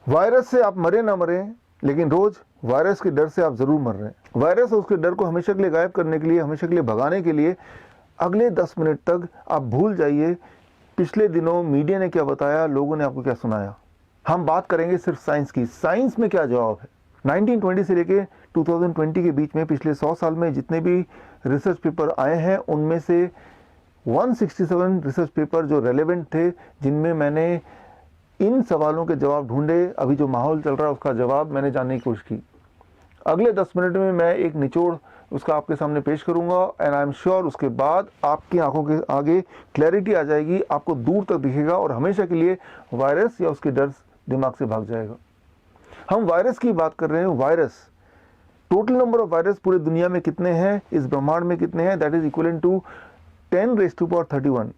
Virus से आप मरे ना मरे, लेकिन रोज वायरस के डर से आप जरूर मर रहे हैं। वायरस और उसके डर को हमेशा के लिए गायब करने के लिए, हमेशा के लिए भगाने के लिए अगले 10 मिनट तक आप भूल जाइए पिछले दिनों मीडिया ने क्या बताया, लोगों ने आपको क्या सुनाया। हम बात करेंगे सिर्फ साइंस की। साइंस में क्या जवाब है। 1920 से लेके 2020 के बीच में पिछले 100 साल में जितने भी रिसर्च पेपर आए हैं, उनमें से 167 रिसर्च पेपर जो रेलेवेंट थे, जिनमें मैंने इन सवालों के जवाब ढूंढे। अभी जो माहौल चल रहा है उसका जवाब मैंने जानने की कोशिश की। अगले 10 मिनट में मैं एक निचोड़ उसका आपके सामने पेश करूंगा, एंड आई एम श्योर उसके बाद आपकी आंखों के आगे क्लैरिटी आ जाएगी, आपको दूर तक दिखेगा और हमेशा के लिए वायरस या उसके डर दिमाग से भाग जाएगा। हम वायरस की बात कर रहे हैं। Virus, total number of virus पूरे दुनिया में कितने हैं, इस ब्रह्मांड में कितने हैं, दैट इज इक्वल टू 10⁻31।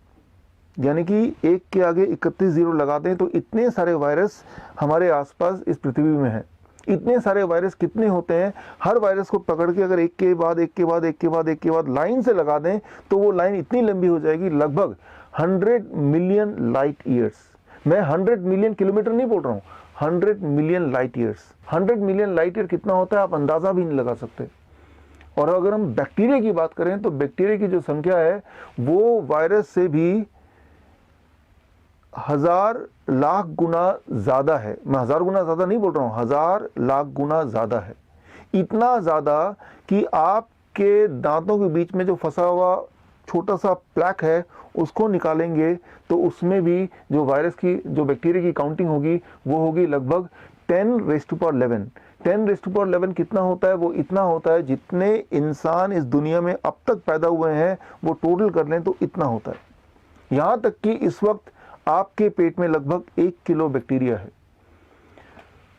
यानी कि एक के आगे 31 जीरो लगा दें तो इतने सारे वायरस हमारे आसपास इस पृथ्वी में हैं। इतने सारे वायरस कितने होते हैं, हर वायरस को पकड़ के अगर एक के बाद एक के बाद एक के बाद एक के बाद लाइन से लगा दें तो वो लाइन इतनी लंबी हो जाएगी, लगभग 100 मिलियन लाइट ईयर्स। मैं 100 मिलियन किलोमीटर नहीं बोल रहा हूँ, 100 million light years. 100 million light year कितना होता है आप अंदाजा भी नहीं लगा सकते। और अगर हम बैक्टीरिया की बात करें तो बैक्टीरिया की जो संख्या है वो वायरस से भी 1000 लाख गुना ज्यादा है। मैं 1000 गुना ज्यादा नहीं बोल रहा हूं, 1000 लाख गुना ज्यादा है। इतना ज्यादा कि आपके दांतों के बीच में जो फंसा हुआ छोटा सा प्लैक है उसको निकालेंगे तो उसमें भी जो वायरस की, जो बैक्टीरिया की काउंटिंग होगी वो होगी लगभग 10⁻11। 10⁻11 कितना होता है, वो इतना होता है जितने इंसान इस दुनिया में अब तक पैदा हुए हैं वो टोटल कर लें तो इतना होता है। यहां तक कि इस वक्त आपके पेट में लगभग 1 किलो बैक्टीरिया है।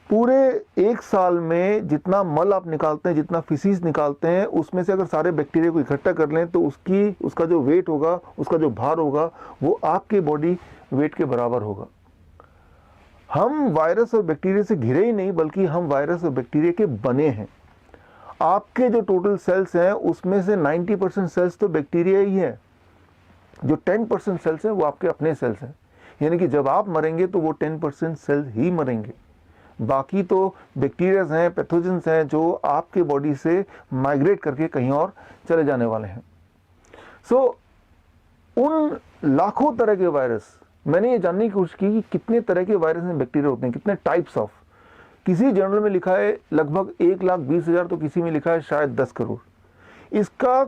पूरे एक साल में जितना मल आप निकालते हैं, जितना फिसीस निकालते हैं, उसमें से अगर सारे बैक्टीरिया को इकट्ठा कर लें तो उसका जो वेट होगा, उसका जो भार होगा वो आपके बॉडी वेट के बराबर होगा। हम वायरस और बैक्टीरिया से घिरे ही नहीं, बल्कि हम वायरस और बैक्टीरिया के बने हैं। आपके जो टोटल सेल्स हैं उसमें से 90% सेल्स तो बैक्टीरिया ही है। जो 10% सेल्स हैं वो आपके अपने सेल्स हैं। यानी कि जब आप मरेंगे तो वो 10% सेल्स ही मरेंगे, बाकी तो बैक्टीरिया हैं, पैथोजेंस हैं जो आपके बॉडी से माइग्रेट करके कहीं और चले जाने वाले हैं। उन लाखों तरह के वायरस, मैंने ये जानने की कोशिश की कि कितने तरह के वायरस में बैक्टीरिया होते हैं, कितने टाइप्स ऑफ। किसी जर्नल में लिखा है लगभग 1,20,000, तो किसी में लिखा है शायद 10 करोड़। इसका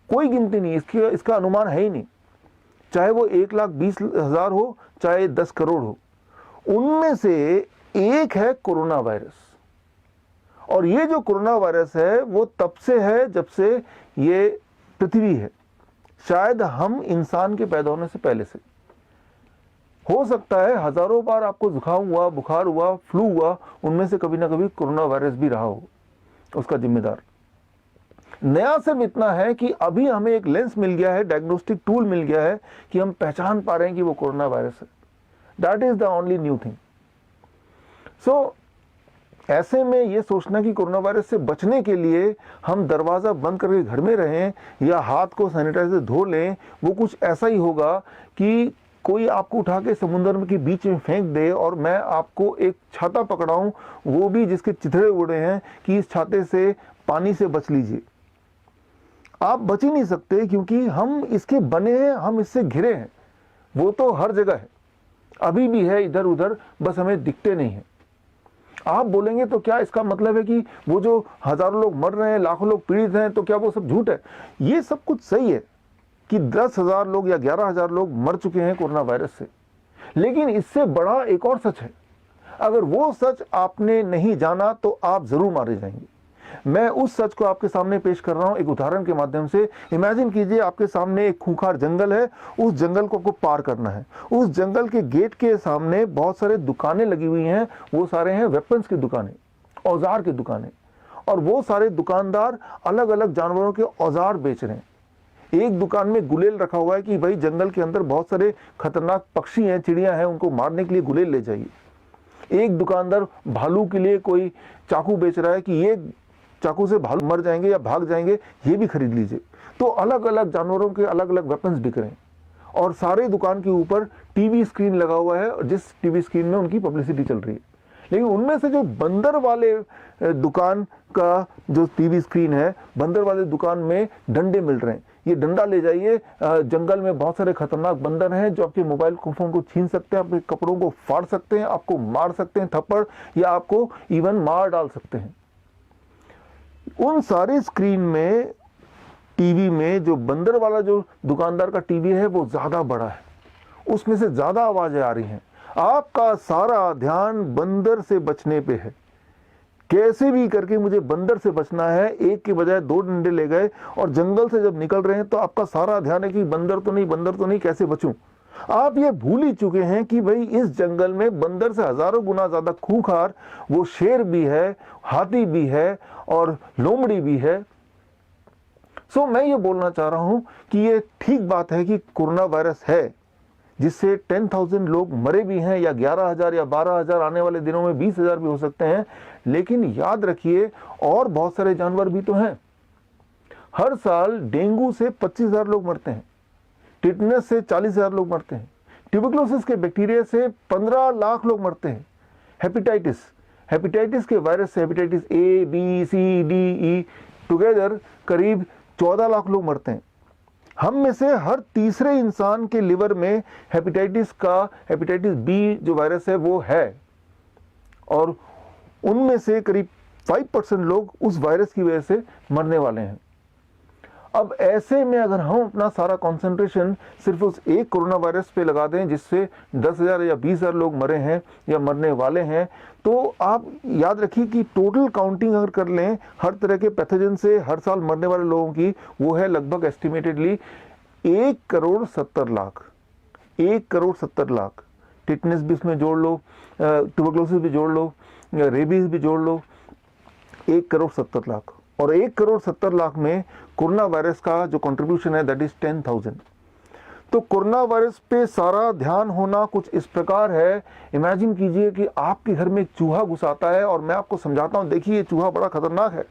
कोई गिनती नहीं, इसका अनुमान है ही नहीं। चाहे वो 1,20,000 हो, चाहे 10 करोड़ हो, उनमें से एक है कोरोना वायरस। और ये जो कोरोना वायरस है वो तब से है जब से ये पृथ्वी है, शायद हम इंसान के पैदा होने से पहले से। हो सकता है हजारों बार आपको जुकाम हुआ, बुखार हुआ, फ्लू हुआ, उनमें से कभी ना कभी कोरोना वायरस भी रहा हो उसका जिम्मेदार। नया सिर्फ इतना है कि अभी हमें एक लेंस मिल गया है, डायग्नोस्टिक टूल मिल गया है कि हम पहचान पा रहे हैं कि वो कोरोना वायरस है। That is the only new thing. ऐसे में ये सोचना कि कोरोना वायरस से बचने के लिए हम दरवाजा बंद करके घर में रहें या हाथ को सैनिटाइजर धो लें, वो कुछ ऐसा ही होगा कि कोई आपको उठा के समुद्र के बीच में फेंक दे और मैं आपको एक छाता पकड़ाऊं, वो भी जिसके चिथड़े उड़े हैं कि इस छाते से पानी से बच लीजिए। आप बच ही नहीं सकते, क्योंकि हम इसके बने हैं, हम इससे घिरे हैं। वो तो हर जगह है, अभी भी है इधर उधर, बस हमें दिखते नहीं है। आप बोलेंगे तो क्या इसका मतलब है कि वो जो हजारों लोग मर रहे हैं, लाखों लोग पीड़ित हैं, तो क्या वो सब झूठ है? ये सब कुछ सही है कि 10,000 लोग या 11,000 लोग मर चुके हैं कोरोना वायरस से, लेकिन इससे बड़ा एक और सच है। अगर वो सच आपने नहीं जाना तो आप जरूर मारे जाएंगे। मैं उस सच को आपके सामने पेश कर रहा हूं एक उदाहरण के माध्यम से। इमेजिन कीजिए आपके सामने एक खूंखार जंगल है, उस जंगल को आपको पार करना है। उस जंगल के गेट के सामने बहुत सारे दुकानें लगी हुई हैं, वो सारे हैं वेपन्स की दुकानें, औजार की दुकानें, और वो सारे दुकानदार अलग अलग जानवरों के औजार बेच रहे हैं। एक दुकान में गुलेल रखा हुआ है कि भाई जंगल के अंदर बहुत सारे खतरनाक पक्षी हैं, चिड़ियां हैं, उनको मारने के लिए गुलेल ले जाइए। एक दुकानदार भालू के लिए कोई चाकू बेच रहा है कि ये चाकू से भालू मर जाएंगे या भाग जाएंगे, ये भी खरीद लीजिए। तो अलग अलग जानवरों के अलग अलग वेपन्स बिक रहे हैं, और सारे दुकान के ऊपर टीवी स्क्रीन लगा हुआ है, और जिस टीवी स्क्रीन में उनकी पब्लिसिटी चल रही है। लेकिन उनमें से जो बंदर वाले दुकान का जो टीवी स्क्रीन है, बंदर वाले दुकान में डंडे मिल रहे हैं। ये डंडा ले जाइए, जंगल में बहुत सारे खतरनाक बंदर हैं जो आपके मोबाइल फोन को छीन सकते हैं, आपके कपड़ों को फाड़ सकते हैं, आपको मार सकते हैं थप्पड़, या आपको इवन मार डाल सकते हैं। उन सारे स्क्रीन में, टीवी में जो बंदर वाला जो दुकानदार का टीवी है वो ज्यादा बड़ा है, उसमें से ज्यादा आवाजें आ रही हैं। आपका सारा ध्यान बंदर से बचने पे है। कैसे भी करके मुझे बंदर से बचना है, एक के बजाय 2 डंडे ले गए और जंगल से जब निकल रहे हैं तो आपका सारा ध्यान है कि बंदर तो नहीं, कैसे बचूं। आप ये भूल ही चुके हैं कि भाई इस जंगल में बंदर से हजारों गुना ज्यादा खूंखार वो शेर भी है, हाथी भी है और लोमड़ी भी है। सो मैं ये बोलना चाह रहा हूं कि ये ठीक बात है कि कोरोना वायरस है, जिससे 10,000 लोग मरे भी हैं, या 11,000 या 12,000, आने वाले दिनों में 20,000 भी हो सकते हैं। लेकिन याद रखिए और बहुत सारे जानवर भी तो हैं। हर साल डेंगू से 25,000 लोग मरते हैं, टिटनस से 40,000 लोग मरते हैं, ट्यूबरकुलोसिस के बैक्टीरिया से 15 लाख लोग मरते हैं, हेपेटाइटिस के वायरस से, hepatitis A, B, C, D, E together करीब 14 लाख लोग मरते हैं। हम में से हर तीसरे इंसान के लिवर में हेपेटाइटिस B जो वायरस है वो है, और उनमें से करीब 5% लोग उस वायरस की वजह से मरने वाले हैं। अब ऐसे में अगर हम अपना सारा कंसंट्रेशन सिर्फ उस एक कोरोना वायरस पे लगा दें जिससे 10,000 या 20,000 लोग मरे हैं या मरने वाले हैं, तो आप याद रखिए कि टोटल काउंटिंग अगर कर लें हर तरह के पैथोजन से हर साल मरने वाले लोगों की, वो है लगभग एस्टिमेटेडली 1,70,00,000। 1,70,00,000। टिटनेस भी इसमें जोड़ लो, ट्यूबरकुलोसिस भी जोड़ लो, रेबीज भी जोड़ लो, 1,70,00,000। और 1,70,00,000 में कोरोना वायरस का जो कंट्रीब्यूशन है दैट इज 10,000। तो कोरोना वायरस पे सारा ध्यान होना कुछ इस प्रकार है, इमेजिन कीजिए कि आपके घर में एक चूहा घुस आता है, और मैं आपको समझाता हूं, देखिए ये चूहा बड़ा खतरनाक है,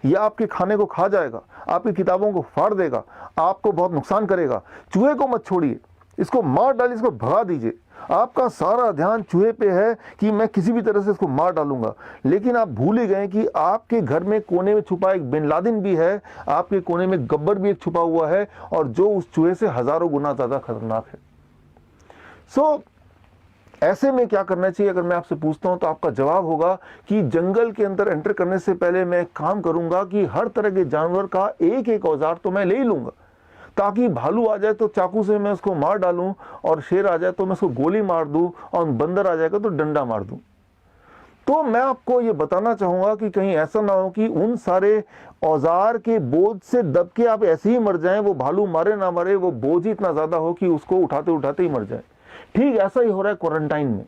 यह आपके खाने को खा जाएगा, आपकी किताबों को फाड़ देगा, आपको बहुत नुकसान करेगा। चूहे को मत छोड़िए, इसको मार डालिए, इसको भगा दीजिए। आपका सारा ध्यान चूहे पे है कि मैं किसी भी तरह से इसको मार डालूंगा, लेकिन आप भूल ही गए कि आपके घर में कोने में छुपा एक बिन लादेन भी है, आपके कोने में गब्बर भी एक छुपा हुआ है, और जो उस चूहे से हजारों गुना ज्यादा खतरनाक है। सो ऐसे में क्या करना चाहिए अगर मैं आपसे पूछता हूं, तो आपका जवाब होगा कि जंगल के अंदर एंटर करने से पहले मैं काम करूंगा कि हर तरह के जानवर का एक एक औजार तो मैं ले ही लूंगा, ताकि भालू आ जाए तो चाकू से मैं उसको मार डालूं, और शेर आ जाए तो मैं उसको गोली मार दूं, और बंदर आ जाएगा तो डंडा मार दूं। तो मैं आपको ये बताना चाहूंगा कि कहीं ऐसा ना हो कि उन सारे औजार के बोझ से दब के आप ऐसे ही मर जाएं, वो भालू मारे ना मारे, वो बोझ ही इतना ज्यादा हो कि उसको उठाते उठाते ही मर जाए। ठीक ऐसा ही हो रहा है क्वारंटाइन में।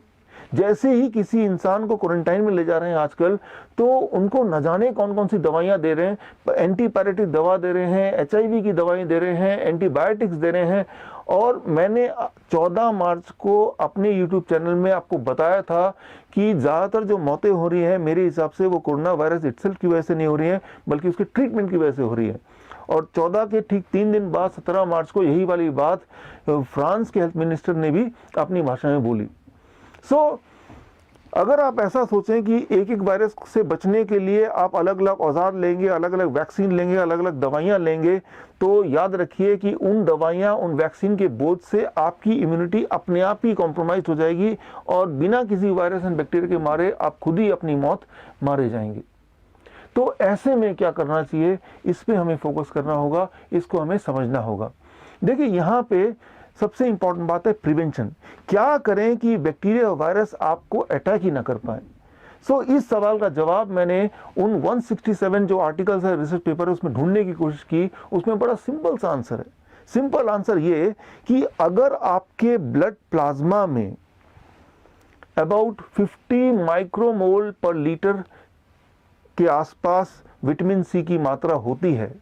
जैसे ही किसी इंसान को क्वारंटाइन में ले जा रहे हैं आजकल, तो उनको न जाने कौन कौन सी दवाइयां दे रहे हैं, एंटीपायरेटिक दवा दे रहे हैं, HIV की दवाएं दे रहे हैं, एंटीबायोटिक्स दे रहे हैं। और मैंने 14 मार्च को अपने YouTube चैनल में आपको बताया था कि ज़्यादातर जो मौतें हो रही हैं मेरे हिसाब से वो कोरोना वायरस इटसेल्फ की वजह से नहीं हो रही है, बल्कि उसके ट्रीटमेंट की वजह से हो रही है। और 14 के ठीक 3 दिन बाद 17 मार्च को यही वाली बात फ्रांस के हेल्थ मिनिस्टर ने भी अपनी भाषा में बोली। सो अगर आप ऐसा सोचें कि एक एक वायरस से बचने के लिए आप अलग अलग औजार लेंगे, अलग अलग वैक्सीन लेंगे, अलग अलग दवाइयां लेंगे, तो याद रखिए कि उन दवाइयां, उन वैक्सीन के बोझ से आपकी इम्यूनिटी अपने आप ही कॉम्प्रोमाइज हो जाएगी, और बिना किसी वायरस एंड बैक्टीरिया के मारे आप खुद ही अपनी मौत मारे जाएंगे। तो ऐसे में क्या करना चाहिए, इस पे हमें फोकस करना होगा, इसको हमें समझना होगा। देखिए यहाँ पे सबसे इंपॉर्टेंट बात है प्रिवेंशन। क्या करें कि बैक्टीरिया वायरस आपको अटैक ही ना कर पाए। सो इस सवाल का जवाब मैंने उन 167 जो आर्टिकल्स है, रिसर्च पेपर है, उसमें ढूंढने की कोशिश की। उसमें बड़ा सिंपल सा आंसर है। सिंपल आंसर ये कि अगर आपके ब्लड प्लाज्मा में अबाउट 50 माइक्रोमोल पर लीटर के आसपास विटामिन सी की मात्रा होती है,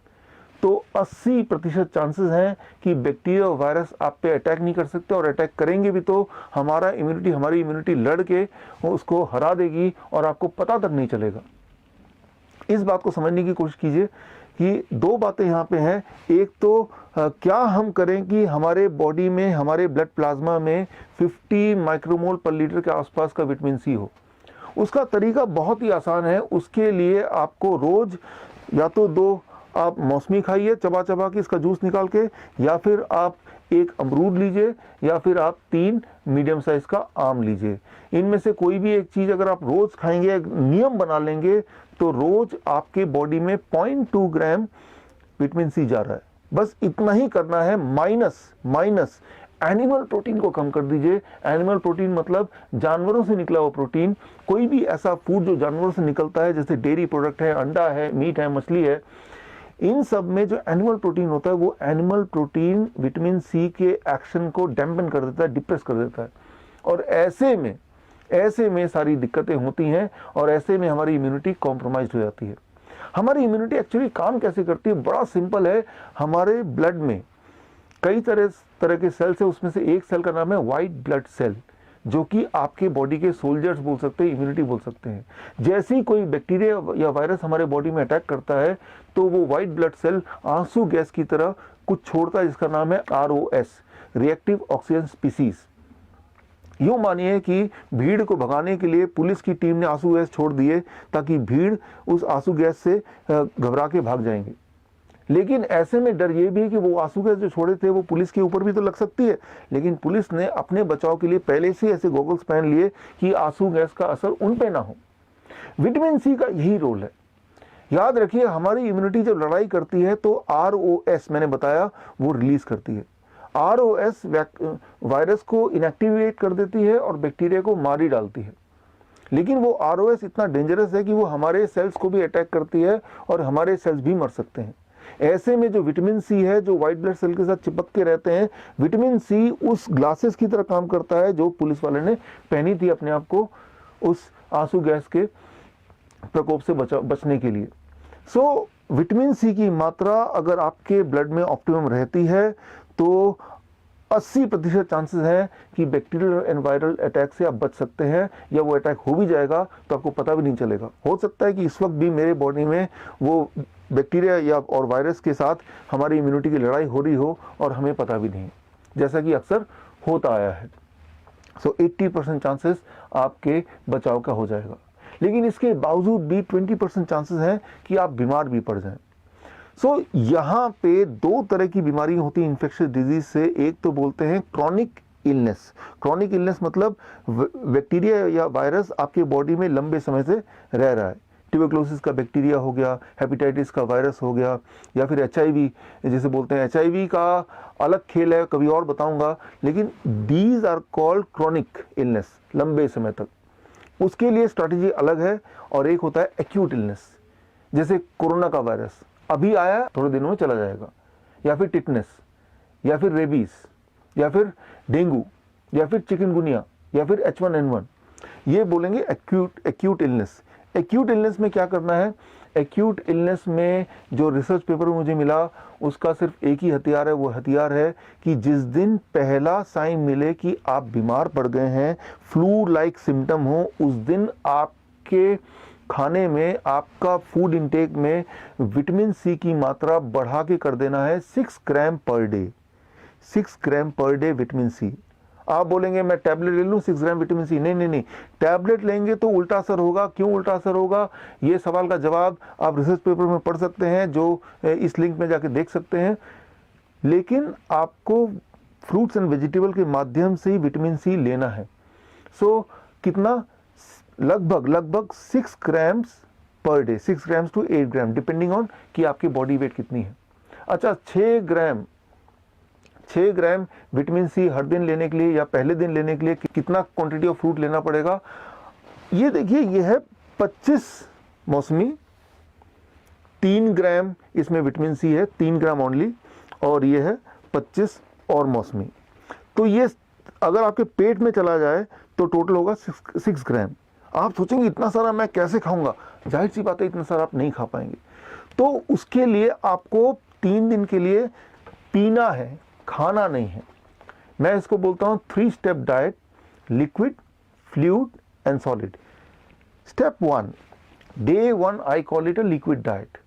तो 80% चांसेस हैं कि बैक्टीरिया वायरस आप पे अटैक नहीं कर सकते, और अटैक करेंगे भी तो हमारी इम्यूनिटी लड़ के उसको हरा देगी और आपको पता तक नहीं चलेगा। इस बात को समझने की कोशिश कीजिए कि 2 बातें यहाँ पे हैं। एक तो क्या हम करें कि हमारे बॉडी में, हमारे ब्लड प्लाज्मा में 50 माइक्रोमोल पर लीटर के आसपास का विटामिन सी हो। उसका तरीका बहुत ही आसान है। उसके लिए आपको रोज या तो 2 आप मौसमी खाइए चबा चबा के इसका जूस निकाल के, या फिर आप 1 अमरूद लीजिए, या फिर आप 3 मीडियम साइज का आम लीजिए। इनमें से कोई भी एक चीज अगर आप रोज खाएंगे, एक नियम बना लेंगे, तो रोज आपके बॉडी में 0.2 ग्राम विटामिन सी जा रहा है। बस इतना ही करना है। माइनस एनिमल प्रोटीन को कम कर दीजिए। एनिमल प्रोटीन मतलब जानवरों से निकला हुआ प्रोटीन। कोई भी ऐसा फूड जो जानवरों से निकलता है, जैसे डेयरी प्रोडक्ट है, अंडा है, मीट है, मछली है, इन सब में जो एनिमल प्रोटीन होता है, वो एनिमल प्रोटीन विटामिन सी के एक्शन को डैम्पन कर देता है, डिप्रेस कर देता है। और ऐसे में सारी दिक्कतें होती हैं, और ऐसे में हमारी इम्यूनिटी कॉम्प्रोमाइज हो जाती है। हमारी इम्यूनिटी एक्चुअली काम कैसे करती है? बड़ा सिंपल है। हमारे ब्लड में कई तरह के सेल्स है, उसमें से एक सेल का नाम है व्हाइट ब्लड सेल, जो कि आपके बॉडी के सोल्जर्स बोल सकते हैं, इम्यूनिटी बोल सकते हैं। जैसे ही कोई बैक्टीरिया या वायरस हमारे बॉडी में अटैक करता है, तो वो व्हाइट ब्लड सेल आंसू गैस की तरह कुछ छोड़ता है, जिसका नाम है ROS, रिएक्टिव ऑक्सीजन स्पीसीज। यूं मानिए कि भीड़ को भगाने के लिए पुलिस की टीम ने आंसू गैस छोड़ दिए, ताकि भीड़ उस आंसू गैस से घबरा के भाग जाएंगे। लेकिन ऐसे में डर ये भी है कि वो आंसू गैस जो छोड़े थे वो पुलिस के ऊपर भी तो लग सकती है। लेकिन पुलिस ने अपने बचाव के लिए पहले से ऐसे गॉगल्स पहन लिए कि आंसू गैस का असर उन पे ना हो। विटामिन सी का यही रोल है। याद रखिए, हमारी इम्यूनिटी जब लड़ाई करती है तो ROS मैंने बताया वो रिलीज करती है। ROS वायरस को इनएक्टिवेट कर देती है और बैक्टीरिया को मार ही डालती है। लेकिन वो ROS इतना डेंजरस है कि वो हमारे सेल्स को भी अटैक करती है और हमारे सेल्स भी मर सकते हैं। ऐसे में जो विटामिन सी है, जो व्हाइट ब्लड सेल के साथ चिपक के रहते हैं, विटामिन सी उस ग्लासेस की तरह काम करता है जो पुलिस वाले ने पहनी थी अपने आप को उस आंसू गैस के प्रकोप से बचने के लिए। सो विटामिन सी की मात्रा अगर आपके ब्लड में ऑप्टिमम रहती है तो 80% चांसेस हैं कि बैक्टीरियल एंड वायरल अटैक से आप बच सकते हैं, या वो अटैक हो भी जाएगा तो आपको पता भी नहीं चलेगा। हो सकता है कि इस वक्त भी मेरे बॉडी में वो बैक्टीरिया या और वायरस के साथ हमारी इम्यूनिटी की लड़ाई हो रही हो और हमें पता भी नहीं, जैसा कि अक्सर होता आया है। सो 80% चांसेस आपके बचाव का हो जाएगा। लेकिन इसके बावजूद भी 20% चांसेस हैं कि आप बीमार भी पड़ जाएं। सो यहाँ पे 2 तरह की बीमारी होती है इन्फेक्शियस डिजीज से। एक तो बोलते हैं क्रॉनिक इलनेस। क्रॉनिक इलनेस मतलब बैक्टीरिया या वायरस आपके बॉडी में लंबे समय से रह रहा है। ट्यूबरक्लोसिस का बैक्टीरिया हो गया, हेपेटाइटिस का वायरस हो गया, या फिर HIV जिसे बोलते हैं। HIV का अलग खेल है, कभी और बताऊंगा। लेकिन these are called chronic illness, लंबे समय तक। उसके लिए स्ट्रैटेजी अलग है। और एक होता है एक्यूट इलनेस, जैसे कोरोना का वायरस अभी आया, थोड़े दिनों में चला जाएगा, या फिर टिटनेस, या फिर रेबीज, या फिर डेंगू, या फिर चिकनगुनिया, या फिर H1N1। ये बोलेंगे एक्यूट इलनेस। एक्यूट इलनेस में क्या करना है? एक्यूट इलनेस में जो रिसर्च पेपर मुझे मिला, उसका सिर्फ एक ही हथियार है। वो हथियार है कि जिस दिन पहला साइन मिले कि आप बीमार पड़ गए हैं, फ्लू लाइक सिम्टम हो, उस दिन आपके खाने में, आपका फूड इनटेक में विटामिन सी की मात्रा बढ़ा के कर देना है 6 ग्राम पर डे। 6 ग्राम पर डे विटामिन सी। आप बोलेंगे मैं टैबलेट ले लूं 6 ग्राम विटामिन सी? नहीं, टैबलेट लेंगे तो उल्टा असर होगा। क्यों उल्टा असर होगा? ये सवाल का जवाब आप रिसर्च पेपर में पढ़ सकते हैं, जो इस लिंक में जाके देख सकते हैं। लेकिन आपको फ्रूट्स एंड वेजिटेबल के माध्यम से ही विटामिन सी लेना है। सो कितना? लगभग 6 grams per day, 6 grams to 8 gram, depending on कि आपकी बॉडी वेट कितनी है। अच्छा, 6 ग्राम विटामिन सी हर दिन लेने के लिए या पहले दिन लेने के लिए कितना क्वांटिटी ऑफ फ्रूट लेना पड़ेगा? ये देखिए, ये है 25 मौसमी, 3 ग्राम इसमें विटामिन सी है, 3 ग्राम ओनली, और ये है 25 और मौसमी। तो ये अगर आपके पेट में चला जाए तो टोटल होगा 6 ग्राम। आप सोचेंगे इतना सारा मैं कैसे खाऊंगा? जाहिर सी बात है, इतना सारा आप नहीं खा पाएंगे। तो उसके लिए आपको 3 दिन के लिए पीना है, खाना नहीं है। मैं इसको बोलता हूं 3 step diet: liquid, fluid and solid. Step 1, day 1 I call it a liquid diet.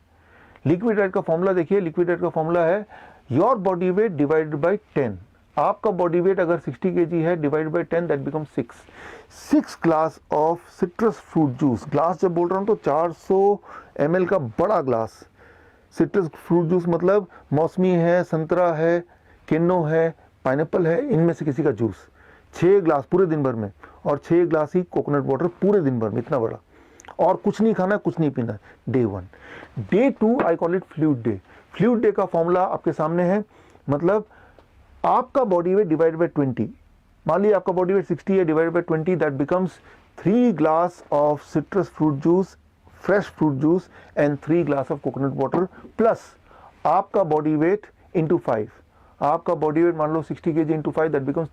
Liquid diet का फॉर्मूला देखिए। लिक्विड डाइट का फॉर्मूला है your body weight divided by 10। आपका बॉडी वेट अगर 60 kg है, divide by 10 that become 6 glass of citrus fruit juice. Glass जब बोल रहा हूँ तो 400 ml का बड़ा ग्लास सिट्रस फ्रूट जूस, मतलब मौसमी है, संतरा है, किन्नो है, पाइनएप्पल है, इनमें से किसी का जूस। 6 ग्लास पूरे दिन भर में, और 6 ग्लास ही कोकोनट वाटर पूरे दिन भर में, इतना बड़ा। और कुछ नहीं खाना, कुछ नहीं पीना। Day 1। Day 2 I call it fluid day. Fluid day का फॉर्मूला आपके सामने है, मतलब आपका बॉडी वेट डिवाइड बाय 20। मान लीजिए आपका बॉडी वेट 60 है, divide by 20 that becomes 3 glass of citrus fruit juice, fresh fruit juice and 3 glass of coconut water, plus आपका बॉडी वेट इंटू 5। आपका बॉडी वेट मान लो 60 kg into 5 that becomes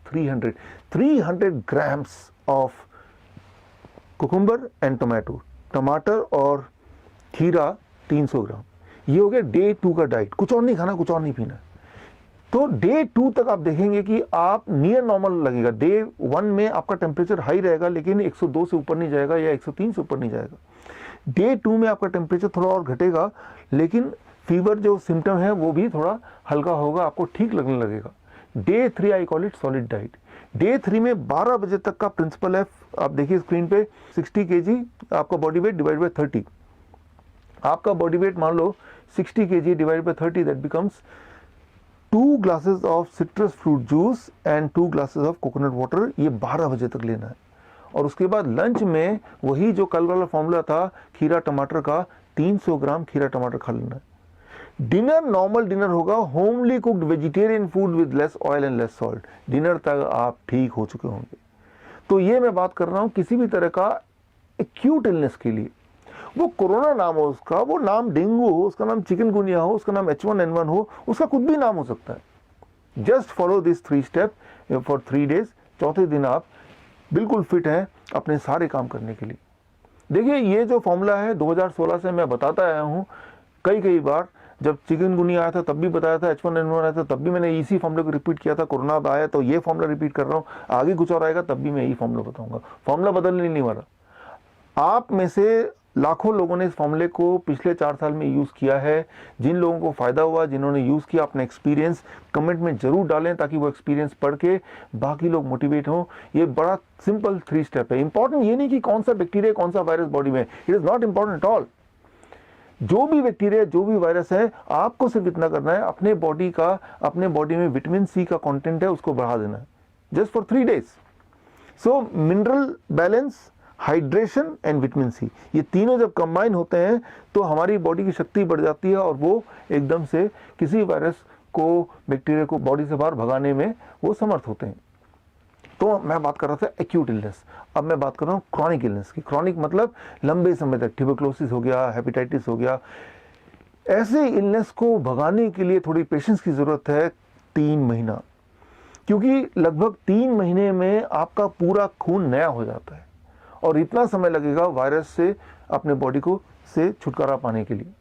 300 grams of cucumber and tomato, टमाटर और खीरा 300 ग्राम। ये हो गया day 2 का डाइट। कुछ और नहीं खाना, कुछ और नहीं पीना। तो डे 2 तक आप देखेंगे कि आप नियर नॉर्मल लगेगा। डे 1 में आपका टेम्परेचर हाई रहेगा, लेकिन 102 से ऊपर नहीं जाएगा या 103 से ऊपर नहीं जाएगा। डे 2 में आपका टेम्परेचर थोड़ा और घटेगा, लेकिन फीवर जो सिम्टम है वो भी थोड़ा हल्का होगा, आपको ठीक लगने लगेगा। Day 3 I call it solid diet. Day 3 में 12 बजे तक का प्रिंसिपल है, आप देखिए स्क्रीन पे, 60 kg आपका बॉडी वेट डिवाइड बाय 30। आपका बॉडी वेट मान लो 60 kg divide by 30 that becomes 2 glasses of citrus fruit juice and 2 glasses of coconut water. ये 12 बजे तक लेना है। और उसके बाद लंच में वही जो कल वाला फॉर्मूला था खीरा टमाटर का, 300 ग्राम खीरा टमाटर खा लेना है। डिनर नॉर्मल डिनर होगा, homely cooked vegetarian food with less oil and less salt. Dinner तक आप ठीक हो चुके होंगे। तो ये मैं बात कर रहा हूं किसी भी तरह का एक्यूट इलनेस के लिए, वो कोरोना नाम हो उसका, वो नाम डेंगू हो, उसका नाम चिकनगुनिया हो, उसका नाम H1N1 हो, उसका कुछ भी नाम हो सकता है। Just follow this 3 step for 3 days. चौथे दिन आप बिल्कुल फिट हैं अपने सारे काम करने के लिए। देखिए ये जो फॉर्मूला है 2016 से मैं बताता आया हूँ कई बार। जब चिकनगुनिया आया था तब भी बताया था, H1N1 आया था तब भी मैंने इसी फॉर्मूले को रिपीट किया था। कोरोना आया तो ये फॉर्मूला रिपीट कर रहा हूँ, आगे कुछ और आएगा तब भी मैं यही फॉर्मूला बताऊंगा। फॉर्मूला बदलने नहीं वाला। आप में से लाखों लोगों ने इस फॉर्मूले को पिछले 4 साल में यूज़ किया है। जिन लोगों को फ़ायदा हुआ, जिन्होंने यूज़ किया, अपना एक्सपीरियंस कमेंट में ज़रूर डालें ताकि वो एक्सपीरियंस पढ़ के बाकी लोग मोटिवेट हों। ये बड़ा सिंपल 3 स्टेप है। इंपॉर्टेंट ये नहीं कि कौन सा बैक्टीरिया कौन सा वायरस बॉडी में, it is not important at all. जो भी बैक्टीरिया जो भी वायरस है, आपको सिर्फ इतना करना है, अपने बॉडी में विटामिन सी का कंटेंट है उसको बढ़ा देना है, just for 3 days. So mineral balance, hydration and vitamin C, ये तीनों जब कंबाइन होते हैं तो हमारी बॉडी की शक्ति बढ़ जाती है और वो एकदम से किसी वायरस को, बैक्टीरिया को बॉडी से बाहर भगाने में वो समर्थ होते हैं। तो मैं बात कर रहा था एक्यूट इलनेस। अब मैं बात कर रहा हूँ क्रॉनिक इलनेस की। क्रॉनिक मतलब लंबे समय तक, ट्यूबरक्लोसिस हो गया, हेपेटाइटिस हो गया। ऐसे इलनेस को भगाने के लिए थोड़ी पेशेंस की ज़रूरत है, 3 महीना, क्योंकि लगभग 3 महीने में आपका पूरा खून नया हो जाता है और इतना समय लगेगा वायरस से अपने बॉडी को से छुटकारा पाने के लिए।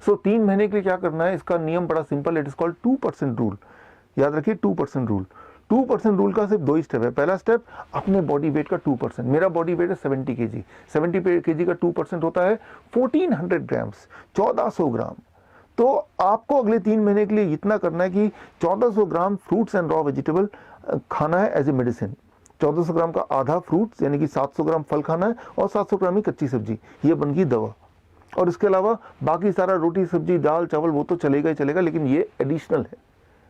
सो 3 महीने के लिए क्या करना है, इसका नियम बड़ा सिंपल है, इट इज कॉल्ड 2% रूल। याद रखिए 2% रूल। 2% रूल का सिर्फ 2 ही स्टेप है। पहला स्टेप, अपने बॉडी वेट का 2%। मेरा बॉडी वेट है 70 kg। 70 kg का 2% होता है 1400 ग्राम्स, 1400 ग्राम। तो आपको अगले 3 महीने के लिए इतना करना है कि 1400 ग्राम फ्रूट्स एंड रॉ वेजिटेबल खाना है एज ए मेडिसिन। 1400 ग्राम का आधा फ्रूट्स यानी कि 700 ग्राम फल खाना है और 700 ग्राम ही कच्ची सब्जी, ये बन गई दवा। और इसके अलावा बाकी सारा रोटी सब्जी दाल चावल वो तो चलेगा ही चलेगा, लेकिन ये एडिशनल है,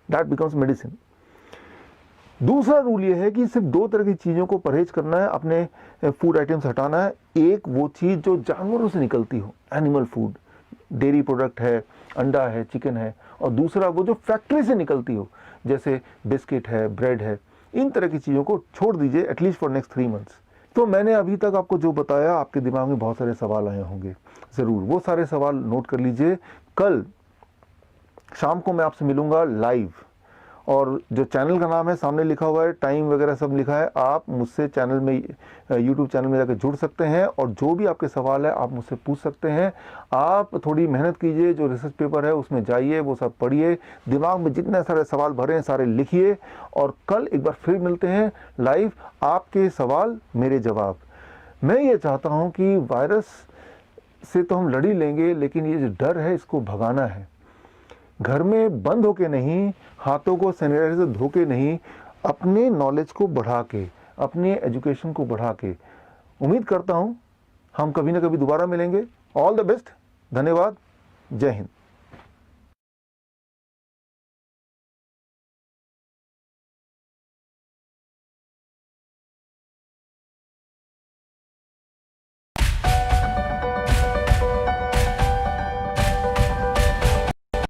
दैट बिकम्स मेडिसिन। दूसरा रूल ये है कि सिर्फ 2 तरह की चीज़ों को परहेज करना है, अपने फूड आइटम्स हटाना है। एक वो चीज़ जो जानवरों से निकलती हो, एनिमल फूड, डेयरी प्रोडक्ट है, अंडा है, चिकन है, और दूसरा वो जो फैक्ट्री से निकलती हो, जैसे बिस्किट है, ब्रेड है, इन तरह की चीज़ों को छोड़ दीजिए एटलीस्ट फॉर नेक्स्ट 3 मंथ्स। तो मैंने अभी तक आपको जो बताया, आपके दिमाग में बहुत सारे सवाल आए होंगे, ज़रूर वो सारे सवाल नोट कर लीजिए। कल शाम को मैं आपसे मिलूँगा लाइव, और जो चैनल का नाम है सामने लिखा हुआ है, टाइम वगैरह सब लिखा है। आप मुझसे चैनल में, यूट्यूब चैनल में जाकर जुड़ सकते हैं और जो भी आपके सवाल है आप मुझसे पूछ सकते हैं। आप थोड़ी मेहनत कीजिए, जो रिसर्च पेपर है उसमें जाइए, वो सब पढ़िए, दिमाग में जितने सारे सवाल भरे हैं सारे लिखिए, और कल एक बार फिर मिलते हैं लाइव। आपके सवाल मेरे जवाब। मैं ये चाहता हूँ कि वायरस से तो हम लड़ ही लेंगे, लेकिन ये जो डर है इसको भगाना है। घर में बंद होके नहीं, हाथों को सैनिटाइजर से धो के नहीं, अपने नॉलेज को बढ़ा के, अपने एजुकेशन को बढ़ा के। उम्मीद करता हूँ हम कभी ना कभी दोबारा मिलेंगे। ऑल द बेस्ट, धन्यवाद, जय हिंद।